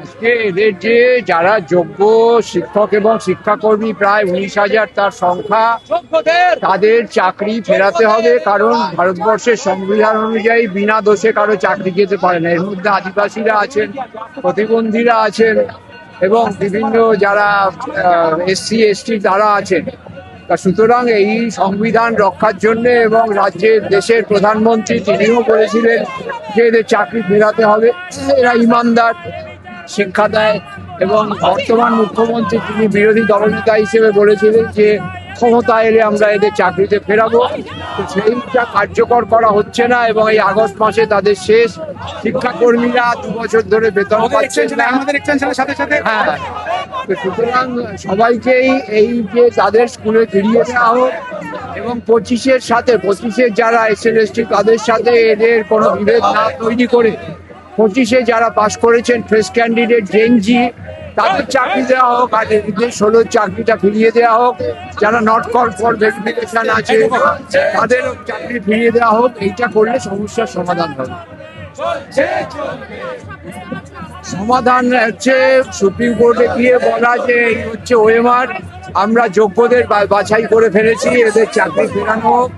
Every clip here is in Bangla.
আজকে এদের যে যারা যোগ্য শিক্ষক এবং শিক্ষাকর্মী প্রায় 19,000 তার সংখ্যা, তাদের চাকরি ফেরাতে হবে। কারণ ভারতবর্ষের সংবিধান অনুযায়ী বিনা দোষে কারো চাকরি যেতে পারে না। এর মধ্যে আদিবাসীরা আছেন, প্রতিবন্ধীরা আছেন এবং বিভিন্ন যারা SC ST তারা আছেন। সুতরাং এই সংবিধান রক্ষার জন্য এবং রাজ্যের দেশের প্রধানমন্ত্রী তিনিও বলেছিলেন যে এদের চাকরি ফেরাতে হবে। এরা ইমানদার, শিক্ষা দেয় এবং বর্তমান মুখ্যমন্ত্রী তিনি বিরোধী দলনেতা হিসেবে বলেছিলেন যে ক্ষমতা এলে আমরা এদের চাকরিতে ফেরাবো। তো সেইটা কার্যকর করা হচ্ছে না এবং এই আগস্ট মাসে তাদের শেষ। শিক্ষাকর্মীরা 2 বছর ধরে বেতন পাচ্ছেন না। হ্যাঁ, তো সুতরাং সবাইকেই এই যে তাদের স্কুলে ফিরিয়ে দেওয়া হোক এবং 25-এর সাথে 25-এর যারা SC তাদের সাথে এদের কোনো বিভেদ না তৈরি করে 25-এ যারা পাশ করেছেন ফ্রেশ ক্যান্ডিডেট জেনজি তাদের চাকরি দেওয়া হোক, আর এদের 16 চাকরিটা ফিরিয়ে দেওয়া হোক। যারা নট কল ফর ভেরিফিকেশন আছে তাদের চাকরি ফিরিয়ে দেওয়া হোক। এইটা করলে সমস্যার সমাধান হবে। সমাধান হচ্ছে সুপ্রিম কোর্টে গিয়ে বলা যে এই হচ্ছে OMR, আমরা যোগ্যদের বাছাই করে ফেলেছি, এদের চাকরি ফেরানো হোক।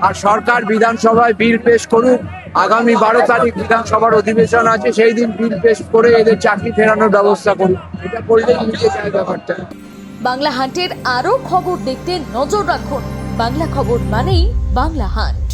আর সরকার বিধানসভায় বিল পেশ করুক। আগামী 12 তারিখ বিধানসভার অধিবেশন আছে, সেই দিন বিল পেশ করে এদের চাকরি ফেরানোর ব্যবস্থা করুক। এটা করলেই মিটে যায় ব্যাপারটা। বাংলা হান্টের আরও খবর দেখতে নজর রাখুন। বাংলা খবর মানেই বাংলা হান্ট।